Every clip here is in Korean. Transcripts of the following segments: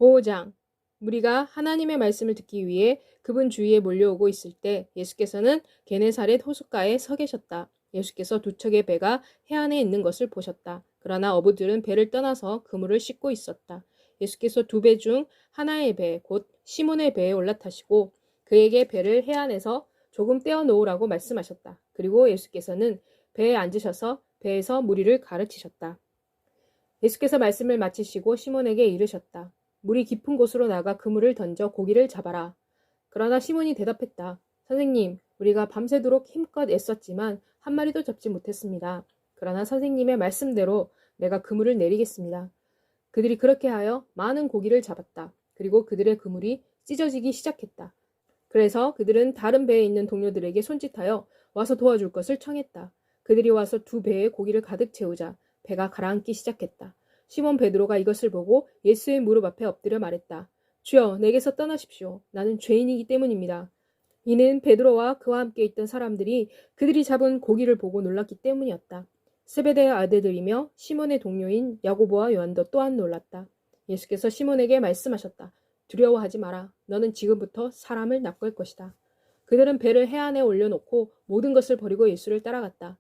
5장. 무리가 하나님의 말씀을 듣기 위해 그분 주위에 몰려오고 있을 때 예수께서는 게네사렛 호숫가에 서 계셨다. 예수께서 두 척의 배가 해안에 있는 것을 보셨다. 그러나 어부들은 배를 떠나서 그물을 씻고 있었다. 예수께서 두 배 중 하나의 배, 곧 시몬의 배에 올라타시고 그에게 배를 해안에서 조금 떼어 놓으라고 말씀하셨다. 그리고 예수께서는 배에 앉으셔서 배에서 무리를 가르치셨다. 예수께서 말씀을 마치시고 시몬에게 이르셨다. 물이 깊은 곳으로 나가 그물을 던져 고기를 잡아라. 그러나 시몬이 대답했다. 선생님, 우리가 밤새도록 힘껏 애썼지만 한 마리도 잡지 못했습니다. 그러나 선생님의 말씀대로 내가 그물을 내리겠습니다. 그들이 그렇게 하여 많은 고기를 잡았다. 그리고 그들의 그물이 찢어지기 시작했다. 그래서 그들은 다른 배에 있는 동료들에게 손짓하여 와서 도와줄 것을 청했다. 그들이 와서 두 배에 고기를 가득 채우자 배가 가라앉기 시작했다. 시몬 베드로가 이것을 보고 예수의 무릎 앞에 엎드려 말했다. 주여, 내게서 떠나십시오. 나는 죄인이기 때문입니다. 이는 베드로와 그와 함께 있던 사람들이 그들이 잡은 고기를 보고 놀랐기 때문이었다. 세베대의 아들들이며 시몬의 동료인 야고보와 요한도 또한 놀랐다. 예수께서 시몬에게 말씀하셨다. 두려워하지 마라. 너는 지금부터 사람을 낚을 것이다. 그들은 배를 해안에 올려놓고 모든 것을 버리고 예수를 따라갔다.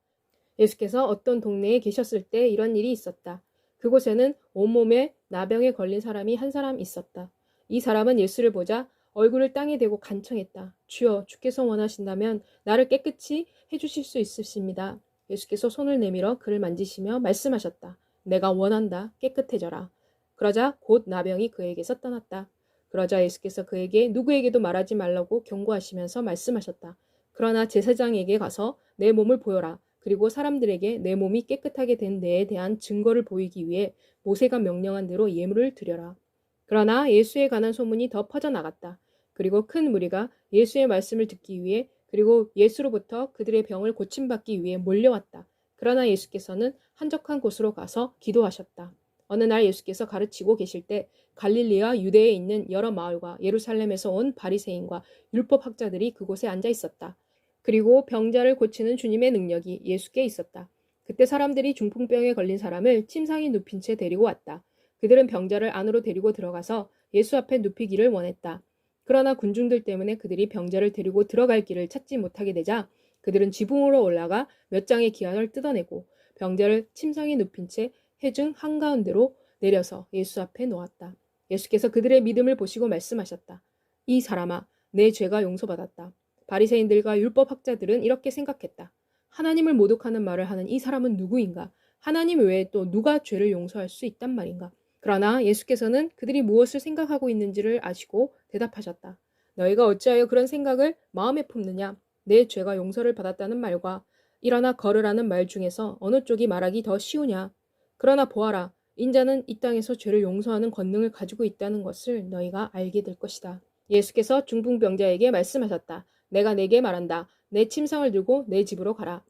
예수께서 어떤 동네에 계셨을 때 이런 일이 있었다. 그곳에는 온몸에 나병에 걸린 사람이 한 사람 있었다. 이 사람은 예수를 보자 얼굴을 땅에 대고 간청했다. 주여, 주께서 원하신다면 나를 깨끗이 해주실 수 있으십니다. 예수께서 손을 내밀어 그를 만지시며 말씀하셨다. 내가 원한다. 깨끗해져라. 그러자 곧 나병이 그에게서 떠났다. 그러자 예수께서 그에게 누구에게도 말하지 말라고 경고하시면서 말씀하셨다. 그러나 제사장에게 가서 내 몸을 보여라. 그리고 사람들에게 내 몸이 깨끗하게 된 데에 대한 증거를 보이기 위해 모세가 명령한 대로 예물을 드려라. 그러나 예수에 관한 소문이 더 퍼져나갔다. 그리고 큰 무리가 예수의 말씀을 듣기 위해 그리고 예수로부터 그들의 병을 고침받기 위해 몰려왔다. 그러나 예수께서는 한적한 곳으로 가서 기도하셨다. 어느 날 예수께서 가르치고 계실 때 갈릴리와 유대에 있는 여러 마을과 예루살렘에서 온 바리새인과 율법학자들이 그곳에 앉아 있었다. 그리고 병자를 고치는 주님의 능력이 예수께 있었다. 그때 사람들이 중풍병에 걸린 사람을 침상에 눕힌 채 데리고 왔다. 그들은 병자를 안으로 데리고 들어가서 예수 앞에 눕히기를 원했다. 그러나 군중들 때문에 그들이 병자를 데리고 들어갈 길을 찾지 못하게 되자 그들은 지붕으로 올라가 몇 장의 기한을 뜯어내고 병자를 침상에 눕힌 채 회중 한가운데로 내려서 예수 앞에 놓았다. 예수께서 그들의 믿음을 보시고 말씀하셨다. 이 사람아, 내 죄가 용서받았다. 바리새인들과 율법학자들은 이렇게 생각했다. 하나님을 모독하는 말을 하는 이 사람은 누구인가? 하나님 외에 또 누가 죄를 용서할 수 있단 말인가? 그러나 예수께서는 그들이 무엇을 생각하고 있는지를 아시고 대답하셨다. 너희가 어찌하여 그런 생각을 마음에 품느냐? 내 죄가 용서를 받았다는 말과 일어나 걸으라는 말 중에서 어느 쪽이 말하기 더 쉬우냐? 그러나 보아라. 인자는 이 땅에서 죄를 용서하는 권능을 가지고 있다는 것을 너희가 알게 될 것이다. 예수께서 중풍병자에게 말씀하셨다. 내가 네게 말한다. 내 침상을 들고 내 집으로 가라.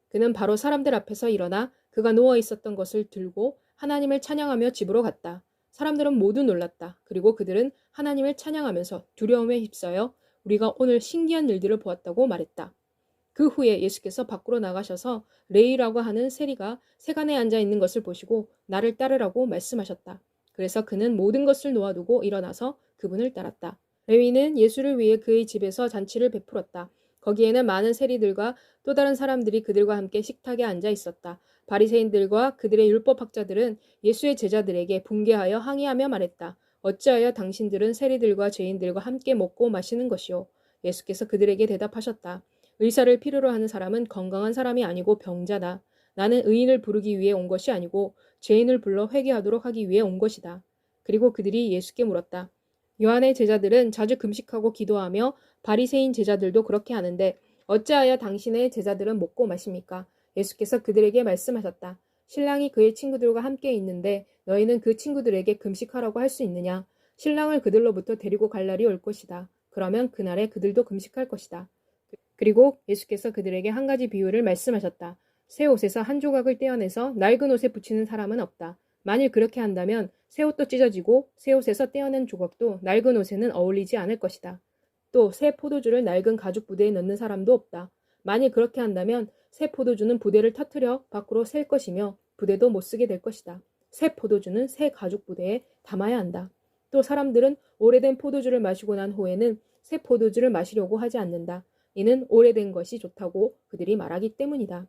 그는 바로 사람들 앞에서 일어나 그가 누워 있었던 것을 들고 하나님을 찬양하며 집으로 갔다. 사람들은 모두 놀랐다. 그리고 그들은 하나님을 찬양하면서 두려움에 휩싸여 우리가 오늘 신기한 일들을 보았다고 말했다. 그 후에 예수께서 밖으로 나가셔서 레위라고 하는 세리가 세간에 앉아 있는 것을 보시고 나를 따르라고 말씀하셨다. 그래서 그는 모든 것을 놓아두고 일어나서 그분을 따랐다. 레위는 예수를 위해 그의 집에서 잔치를 베풀었다. 거기에는 많은 세리들과 또 다른 사람들이 그들과 함께 식탁에 앉아 있었다. 바리새인들과 그들의 율법학자들은 예수의 제자들에게 분개하여 항의하며 말했다. 어찌하여 당신들은 세리들과 죄인들과 함께 먹고 마시는 것이요? 예수께서 그들에게 대답하셨다. 의사를 필요로 하는 사람은 건강한 사람이 아니고 병자다. 나는 의인을 부르기 위해 온 것이 아니고 죄인을 불러 회개하도록 하기 위해 온 것이다. 그리고 그들이 예수께 물었다. 요한의 제자들은 자주 금식하고 기도하며 바리새인 제자들도 그렇게 하는데 어찌하여 당신의 제자들은 먹고 마십니까? 예수께서 그들에게 말씀하셨다. 신랑이 그의 친구들과 함께 있는데 너희는 그 친구들에게 금식하라고 할 수 있느냐? 신랑을 그들로부터 데리고 갈 날이 올 것이다. 그러면 그날에 그들도 금식할 것이다. 그리고 예수께서 그들에게 한 가지 비유를 말씀하셨다. 새 옷에서 한 조각을 떼어내서 낡은 옷에 붙이는 사람은 없다. 만일 그렇게 한다면 새 옷도 찢어지고 새 옷에서 떼어낸 조각도 낡은 옷에는 어울리지 않을 것이다. 또 새 포도주를 낡은 가죽 부대에 넣는 사람도 없다. 만일 그렇게 한다면 새 포도주는 부대를 터뜨려 밖으로 셀 것이며 부대도 못 쓰게 될 것이다. 새 포도주는 새 가죽 부대에 담아야 한다. 또 사람들은 오래된 포도주를 마시고 난 후에는 새 포도주를 마시려고 하지 않는다. 이는 오래된 것이 좋다고 그들이 말하기 때문이다.